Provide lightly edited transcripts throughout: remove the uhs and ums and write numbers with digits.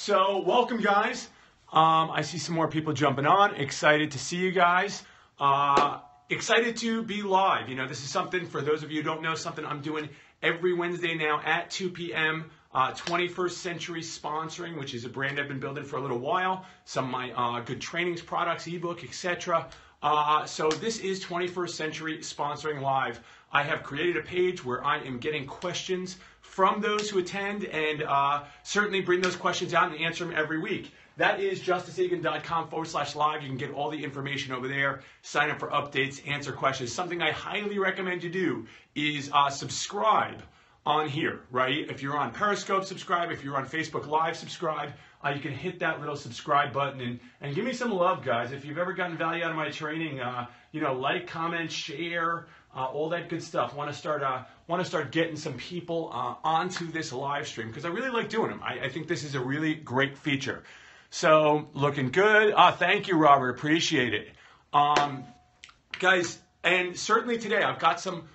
So welcome, guys. I see some more people jumping on. Excited to see you guys. Excited to be live. You know, this is something, for those of you who don't know, something I'm doing every Wednesday now at 2 p.m. 21st Century Sponsoring, which is a brand I've been building for a little while. Some of my good trainings, products, ebook, etc. So this is 21st Century Sponsoring Live. I have created a page where I am getting questions from those who attend, and certainly bring those questions out and answer them every week. That is justiceagan.com/live. You can get all the information over there, sign up for updates, answer questions. Something I highly recommend you do is subscribe on here, right? If you're on Periscope, subscribe. If you're on Facebook Live, subscribe. You can hit that little subscribe button and give me some love, guys. If you've ever gotten value out of my training, like, comment, share, all that good stuff. Want to start getting some people onto this live stream because I really like doing them. I think this is a really great feature. So looking good. Thank you, Robert. Appreciate it, guys. And certainly today I've got some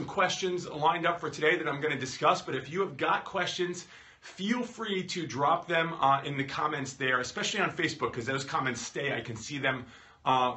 questions lined up for today that I'm going to discuss. But if you have got questions, feel free to drop them in the comments there, especially on Facebook, because those comments stay. I can see them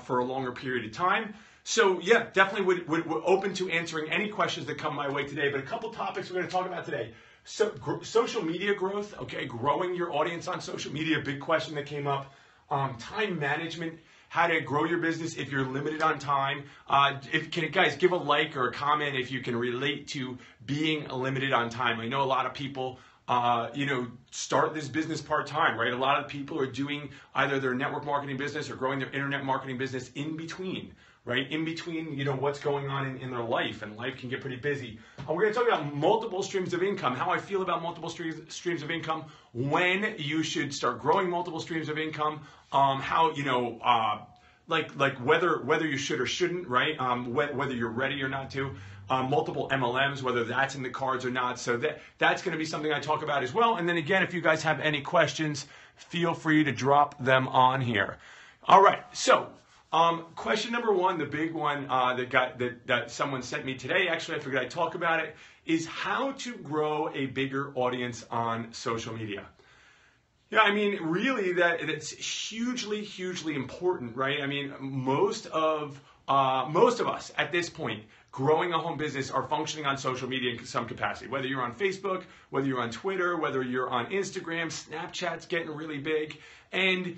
for a longer period of time. So yeah, definitely would open to answering any questions that come my way today. But a couple topics we're going to talk about today. So social media growth, okay, growing your audience on social media, big question that came up. Time management, how to grow your business if you're limited on time. Guys, give a like or a comment if you can relate to being limited on time. I know a lot of people start this business part-time, right? A lot of people are doing either their network marketing business or growing their internet marketing business in between, right? In between, what's going on in their life, and life can get pretty busy. We're going to talk about multiple streams of income, how I feel about multiple streams of income, when you should start growing multiple streams of income, how, whether you should or shouldn't, right? Whether you're ready or not to. Multiple MLMs, whether that's in the cards or not. So that's going to be something I talk about as well. And then again, if you guys have any questions, feel free to drop them on here. All right. So question number one, the big one that someone sent me today, actually I figured I'd talk about it, is how to grow a bigger audience on social media. Yeah, I mean, really, that's hugely, hugely important, right? I mean, most of us at this point growing a home business are functioning on social media in some capacity. Whether you're on Facebook, whether you're on Twitter, whether you're on Instagram, Snapchat's getting really big. And,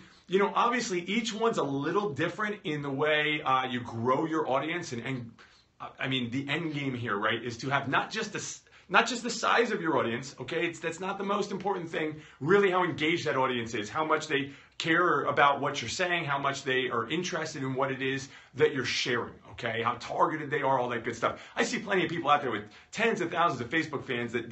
obviously each one's a little different in the way you grow your audience. And I mean, the end game here, right, is to have not just the size of your audience, okay? That's not the most important thing. Really how engaged that audience is, how much they care about what you're saying, how much they are interested in what it is that you're sharing, okay? How targeted they are, all that good stuff. I see plenty of people out there with tens of thousands of Facebook fans that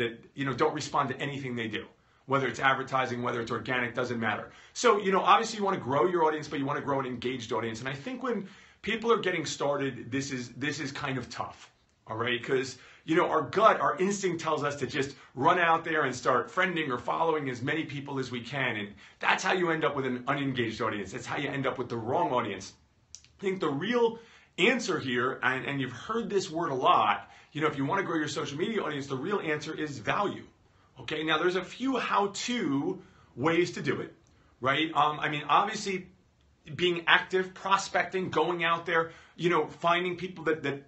don't respond to anything they do. Whether it's advertising, whether it's organic, doesn't matter. So, obviously you want to grow your audience, but you want to grow an engaged audience. And I think when people are getting started, this is kind of tough, all right? Because our gut, our instinct tells us to just run out there and start friending or following as many people as we can. And that's how you end up with an unengaged audience. That's how you end up with the wrong audience. I think the real answer here, and you've heard this word a lot, if you want to grow your social media audience, the real answer is value. Okay, now there's a few how-to ways to do it, right? I mean, obviously, being active, prospecting, going out there, finding people that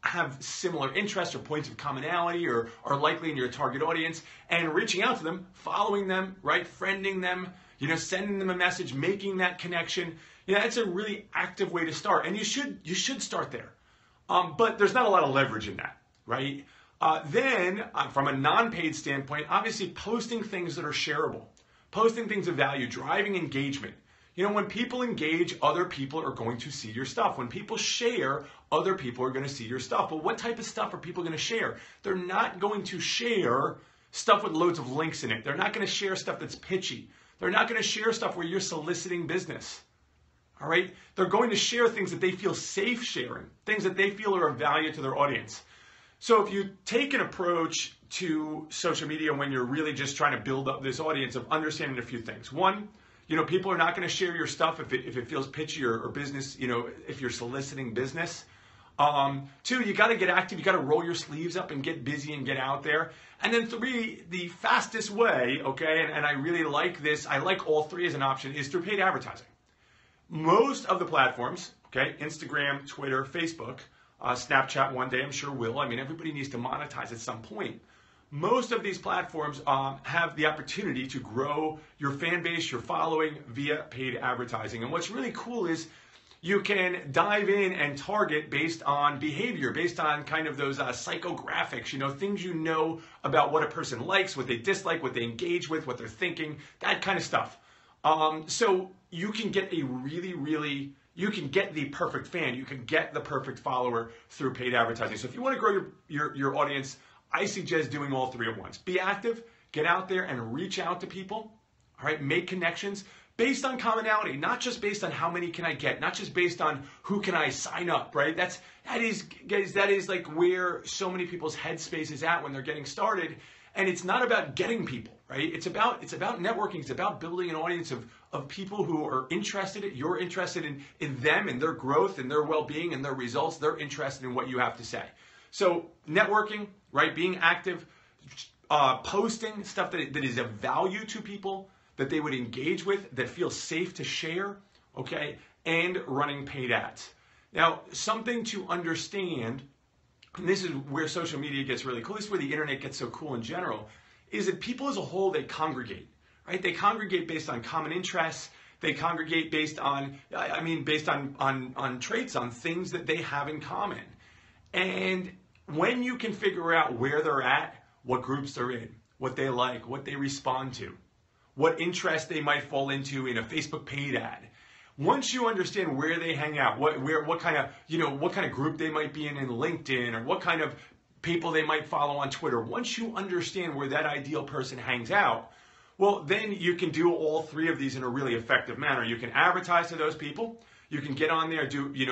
have similar interests or points of commonality or are likely in your target audience and reaching out to them, following them, right? Friending them, sending them a message, making that connection. It's a really active way to start, and you should start there. But there's not a lot of leverage in that, right? Then, from a non-paid standpoint, obviously posting things that are shareable, posting things of value, driving engagement. When people engage, other people are going to see your stuff. When people share, other people are going to see your stuff. But what type of stuff are people going to share? They're not going to share stuff with loads of links in it. They're not going to share stuff that's pitchy. They're not going to share stuff where you're soliciting business. All right? They're going to share things that they feel safe sharing, things that they feel are of value to their audience. So if you take an approach to social media when you're really just trying to build up this audience of understanding a few things. One, people are not going to share your stuff if it feels pitchy or business, if you're soliciting business. Two, you got to get active. You got to roll your sleeves up and get busy and get out there. And then three, the fastest way, okay, and I really like this, I like all three as an option, is through paid advertising. Most of the platforms, okay, Instagram, Twitter, Facebook, Snapchat one day I'm sure will. I mean, everybody needs to monetize at some point. Most of these platforms have the opportunity to grow your fan base, your following via paid advertising. And what's really cool is you can dive in and target based on behavior, based on kind of those psychographics, things you know about what a person likes, what they dislike, what they engage with, what they're thinking, that kind of stuff. So you can get you can get the perfect fan, you can get the perfect follower through paid advertising. So if you want to grow your audience, I suggest doing all three at once. Be active, get out there and reach out to people, all right, make connections based on commonality, not just based on how many can I get, not just based on who can I sign up, right? That is like where so many people's headspace is at when they're getting started. And it's not about getting people, right? It's about networking. It's about building an audience of people who are interested. You're interested in them and their growth and their well-being and their results. They're interested in what you have to say. So networking, right? Being active, posting stuff that is of value to people, that they would engage with, that feels safe to share, okay? And running paid ads. Now, something to understand, and this is where social media gets really cool, this is where the internet gets so cool in general, is that people as a whole, they congregate, right? They congregate based on common interests. They congregate based on, on traits, on things that they have in common. And when you can figure out where they're at, what groups they're in, what they like, what they respond to, what interest they might fall into in a Facebook paid ad. Once you understand where they hang out, what kind of group they might be in LinkedIn, or what kind of people they might follow on Twitter, once you understand where that ideal person hangs out, well, then you can do all three of these in a really effective manner. You can advertise to those people. You can get on there,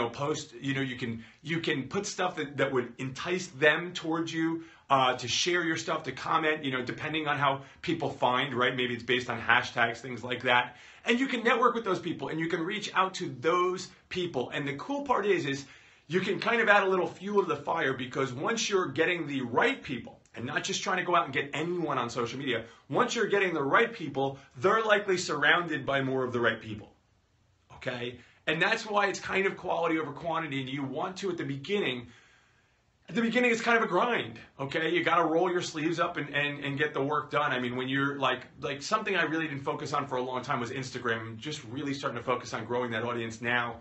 post, you can put stuff that would entice them towards you, to share your stuff, to comment, depending on how people find, right? Maybe it's based on hashtags, things like that. And you can network with those people and you can reach out to those people. And the cool part is you can kind of add a little fuel to the fire, because once you're getting the right people, and not just trying to go out and get anyone on social media, once you're getting the right people, they're likely surrounded by more of the right people, okay? And that's why it's kind of quality over quantity, and you want to, at the beginning, it's kind of a grind, okay? You got to roll your sleeves up and get the work done. I mean, when you're like something I really didn't focus on for a long time was Instagram. I'm just really starting to focus on growing that audience now.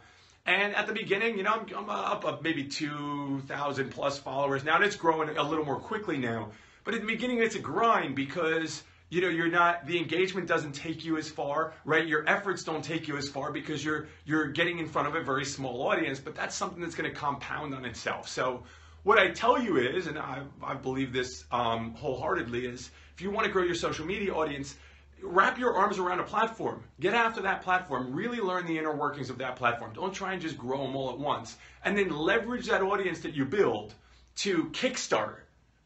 And at the beginning, I'm up maybe 2,000 plus followers now, and it's growing a little more quickly now. But at the beginning, it's a grind because the engagement doesn't take you as far, right? Your efforts don't take you as far because you're getting in front of a very small audience, but that's something that's going to compound on itself. So what I tell you is, and I believe this wholeheartedly, is if you want to grow your social media audience, wrap your arms around a platform. Get after that platform. Really learn the inner workings of that platform. Don't try and just grow them all at once. And then leverage that audience that you build to kickstart,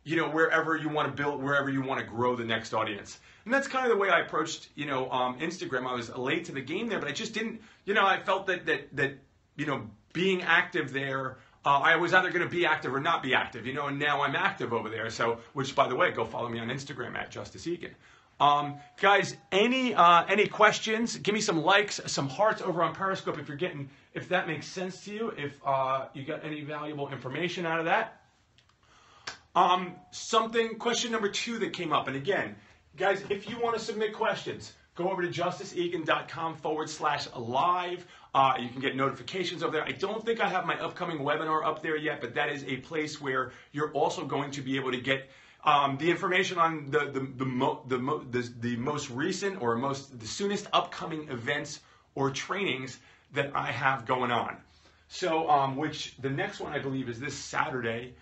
wherever you want to build, wherever you want to grow the next audience. And that's kind of the way I approached, Instagram. I was late to the game there, but I just didn't, I felt that being active there, I was either going to be active or not be active, and now I'm active over there. So, which, by the way, go follow me on Instagram at Justice Egan. Guys, any questions? Give me some likes, some hearts over on Periscope if that makes sense to you, if you got any valuable information out of that. Question number 2 that came up, and again, guys, if you want to submit questions, go over to justiceegan.com/live. You can get notifications over there. I don't think I have my upcoming webinar up there yet, but that is a place where you're also going to be able to get the information on the most recent or the soonest upcoming events or trainings that I have going on. So, which the next one I believe is this Saturday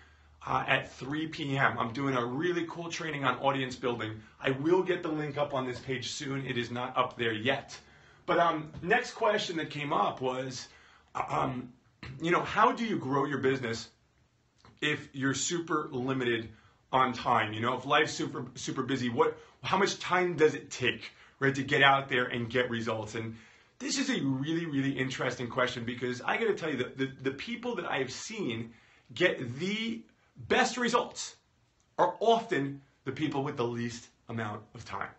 at 3 p.m. I'm doing a really cool training on audience building. I will get the link up on this page soon. It is not up there yet. But next question that came up was, how do you grow your business if you're super limited on time? If life's super busy, how much time does it take, right, to get out there and get results? And this is a really, really interesting question, because I got to tell you that the people that I have seen get the best results are often the people with the least amount of time.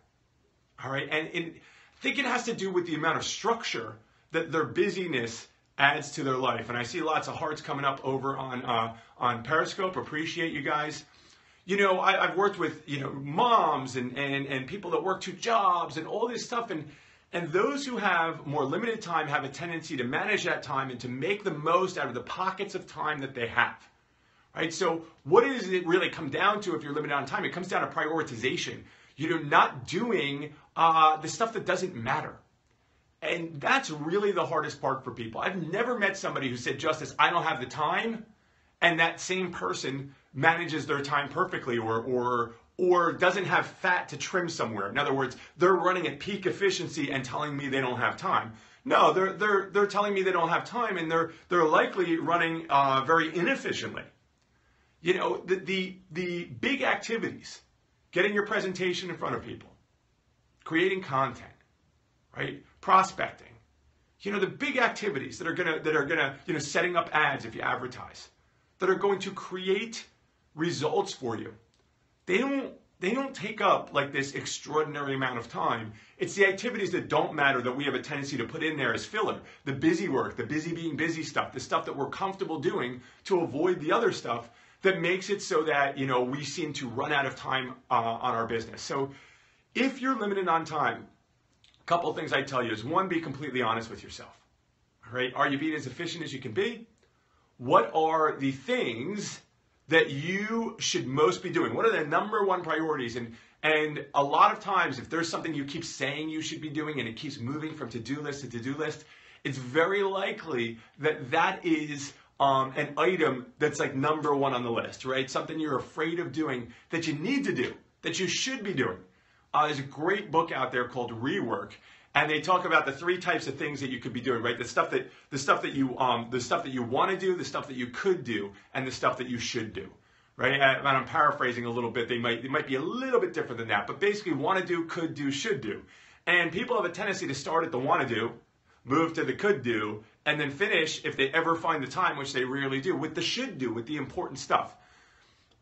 All right, and I think it has to do with the amount of structure that their busyness adds to their life. And I see lots of hearts coming up over on Periscope. Appreciate you guys. You know, I've worked with, you know, moms and people that work 2 jobs and all this stuff. And those who have more limited time have a tendency to manage that time and to make the most out of the pockets of time that they have. Right? So what does it really come down to if you're limited on time? It comes down to prioritization. You're not doing the stuff that doesn't matter. And that's really the hardest part for people. I've never met somebody who said, Justice, I don't have the time, and that same person manages their time perfectly or doesn't have fat to trim somewhere. In other words, they're running at peak efficiency and telling me they don't have time. No, they're telling me they don't have time, and they're likely running very inefficiently. You know, the big activities, getting your presentation in front of people, creating content, right? Prospecting. You know, the big activities that are gonna, you know, setting up ads if you advertise, that are going to create results for you. They don't take up like this extraordinary amount of time. It's the activities that don't matter that we have a tendency to put in there as filler. The busy work, the busy being busy stuff, the stuff that we're comfortable doing to avoid the other stuff that makes it so that, you know, we seem to run out of time on our business. So if you're limited on time, a couple of things I tell you is, one, be completely honest with yourself. All right? Are you being as efficient as you can be? What are the things that you should most be doing? What are the number one priorities? And a lot of times, if there's something you keep saying you should be doing and it keeps moving from to-do list to to-do list, it's very likely that that is an item that's like number one on the list, right? Something you're afraid of doing that you need to do, that you should be doing. There's a great book out there called Rework, and they talk about the 3 types of things that you could be doing, right? The stuff that you want to do, the stuff that you could do, and the stuff that you should do, right? And I'm paraphrasing a little bit. They might be a little bit different than that, but basically want to do, could do, should do. And people have a tendency to start at the want to do, move to the could do, and then finish, if they ever find the time, which they rarely do, with the should do, with the important stuff.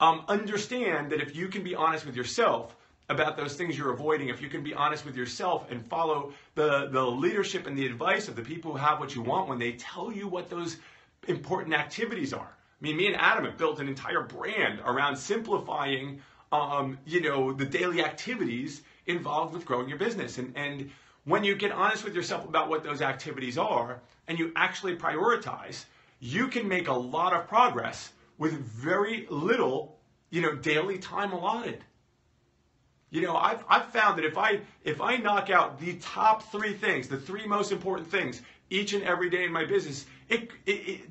Understand that if you can be honest with yourself about those things you're avoiding, if you can be honest with yourself and follow the leadership and the advice of the people who have what you want when they tell you what those important activities are. I mean, me and Adam have built an entire brand around simplifying, you know, the daily activities involved with growing your business. And when you get honest with yourself about what those activities are and you actually prioritize, you can make a lot of progress with very little, you know, daily time allotted. You know, I've found that if I knock out the top 3 things, the 3 most important things each and every day in my business,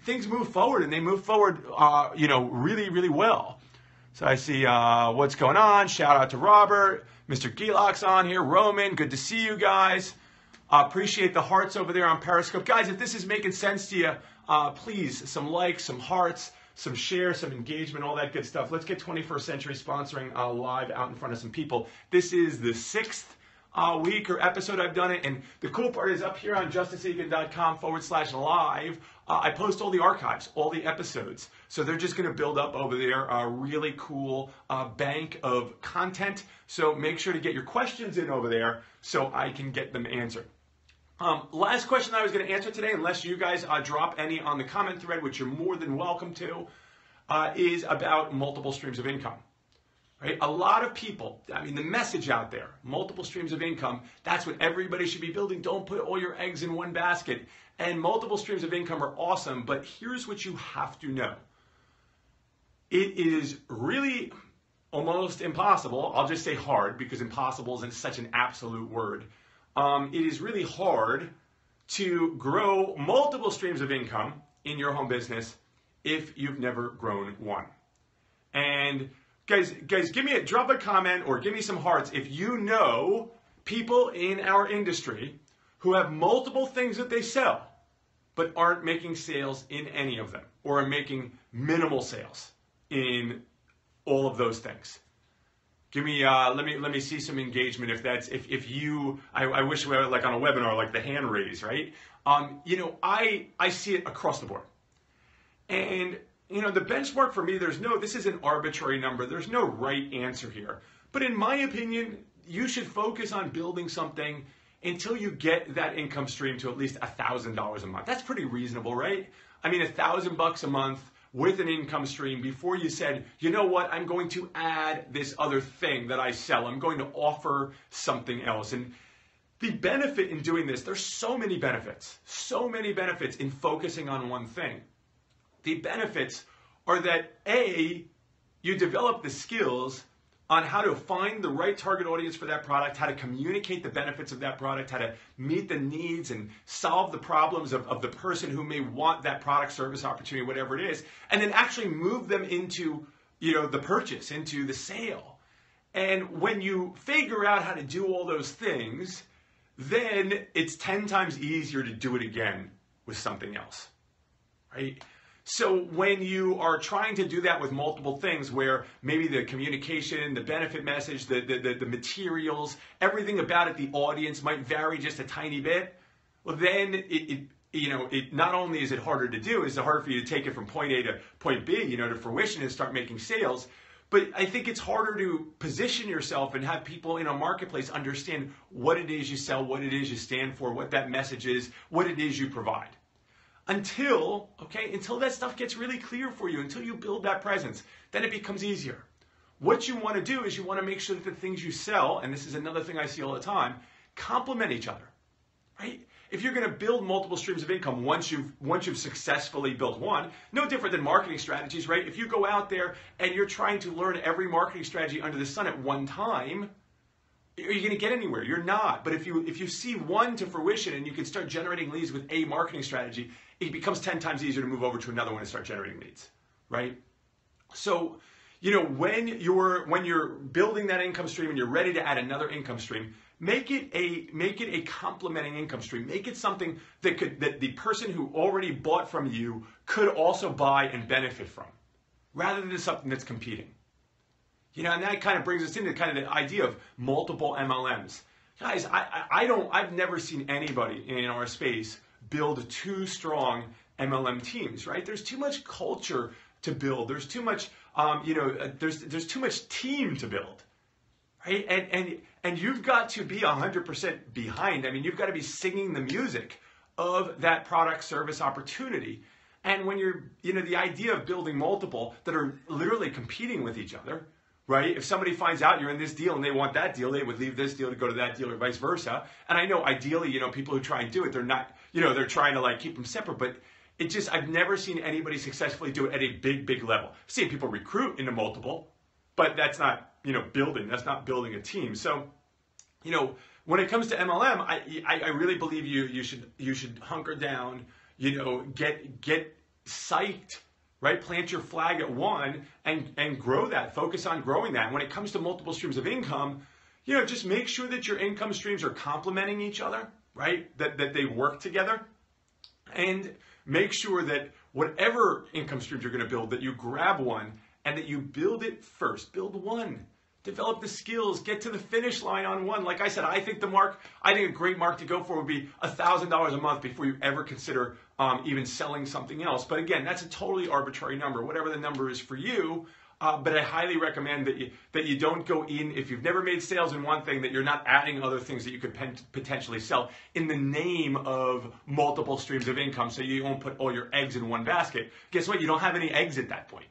things move forward, and they move forward, you know, really, really well. So I see what's going on. Shout out to Robert, Mr. Gilok's on here, Roman. Good to see you guys. Appreciate the hearts over there on Periscope, guys. If this is making sense to you, please, some likes, some hearts, some shares, some engagement, all that good stuff. Let's get 21st Century sponsoring live out in front of some people. This is the 6th week or episode I've done it. And the cool part is up here on justiceegan.com/live, I post all the archives, all the episodes. So they're just going to build up over there a really cool bank of content. So make sure to get your questions in over there so I can get them answered. Last question I was going to answer today, unless you guys drop any on the comment thread, which you're more than welcome to, is about multiple streams of income. Right? A lot of people, I mean, the message out there, multiple streams of income, that's what everybody should be building. Don't put all your eggs in one basket. And multiple streams of income are awesome, but here's what you have to know. It is really almost impossible. I'll just say hard, because impossible isn't such an absolute word. It is really hard to grow multiple streams of income in your home business if you've never grown one. And guys, drop a comment or give me some hearts if you know people in our industry who have multiple things that they sell but aren't making sales in any of them, or are making minimal sales in all of those things. Give me, let me see some engagement if you, I wish we were like on a webinar, like the hand raise, right? You know, I see it across the board. And the benchmark for me, this is an arbitrary number. There's no right answer here. But in my opinion, you should focus on building something until you get that income stream to at least $1,000 a month. That's pretty reasonable, right? I mean, $1,000 a month with an income stream before you said, you know what, I'm going to add this other thing that I sell. I'm going to offer something else. And the benefit in doing this, there's so many benefits in focusing on one thing. The benefits are that A, you develop the skills on how to find the right target audience for that product, how to communicate the benefits of that product, how to meet the needs and solve the problems of the person who may want that product, service, opportunity, whatever it is, and then actually move them into the purchase, into the sale. And when you figure out how to do all those things, then it's 10 times easier to do it again with something else, right? So when you are trying to do that with multiple things where maybe the communication, the benefit message, the materials, everything about it, the audience might vary just a tiny bit, well then it not only is it harder to do, it's harder for you to take it from point A to point B, to fruition and start making sales. But I think it's harder to position yourself and have people in a marketplace understand what it is you sell, what it is you stand for, what that message is, what it is you provide. Until that stuff gets really clear for you, until you build that presence, then it becomes easier. What you want to do is you want to make sure that the things you sell, and this is another thing I see all the time, complement each other, right? If you're going to build multiple streams of income once you've successfully built one, no different than marketing strategies, right? If you go out there and you're trying to learn every marketing strategy under the sun at one time, are you going to get anywhere? You're not. But if you see one to fruition and you can start generating leads with a marketing strategy, it becomes 10 times easier to move over to another one and start generating leads, right? So, when you're building that income stream and you're ready to add another income stream, make it a complementing income stream. Make it something that the person who already bought from you could also buy and benefit from, rather than something that's competing. And that kind of brings us into kind of the idea of multiple MLMs. Guys, I've never seen anybody in our space build two strong MLM teams, right? There's too much culture to build. There's too much, there's too much team to build, right? And you've got to be 100% behind. I mean, you've got to be singing the music of that product, service, opportunity. And when you're, the idea of building multiple that are literally competing with each other, right? If somebody finds out you're in this deal and they want that deal, they would leave this deal to go to that deal or vice versa. And I know ideally, people who try and do it, they're not, they're trying to keep them separate, but I've never seen anybody successfully do it at a big, big level. I've seen people recruit into multiple, but that's not, building, that's not building a team. So, when it comes to MLM, I really believe you should hunker down, get psyched, right? Plant your flag at one and grow that. Focus on growing that. And when it comes to multiple streams of income, just make sure that your income streams are complementing each other, right? That they work together. And make sure that whatever income streams you're going to build, that you grab one and that you build it first. Build one. Develop the skills. Get to the finish line on one. Like I said, I think a great mark to go for would be $1,000 a month before you ever consider even selling something else. But again, that's a totally arbitrary number, whatever the number is for you. But I highly recommend that you don't go in, if you've never made sales in one thing, that you're not adding other things that you could potentially sell in the name of multiple streams of income, so you won't put all your eggs in one basket. Guess what? You don't have any eggs at that point,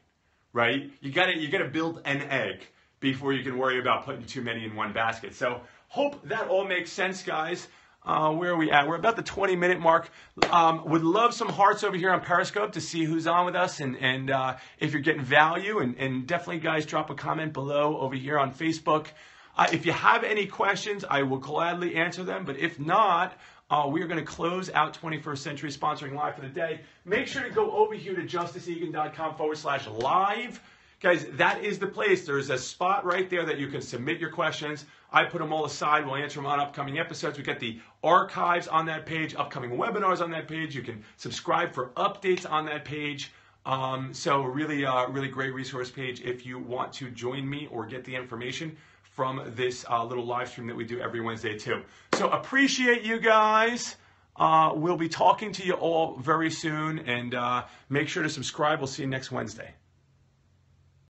right? You gotta build an egg before you can worry about putting too many in one basket. So hope that all makes sense, guys. Where are we at? We're about the 20-minute mark. Would love some hearts over here on Periscope to see who's on with us and if you're getting value. And definitely, guys, drop a comment below over here on Facebook. If you have any questions, I will gladly answer them. But if not, we are going to close out 21st Century Sponsoring Live for the day. Make sure to go over here to justiceegan.com/live. Guys, that is the place. There's a spot right there that you can submit your questions. I put them all aside. We'll answer them on upcoming episodes. We get the archives on that page, upcoming webinars on that page. You can subscribe for updates on that page. So really great resource page if you want to join me or get the information from this little live stream that we do every Wednesday too. So appreciate you guys. We'll be talking to you all very soon, and make sure to subscribe. We'll see you next Wednesday.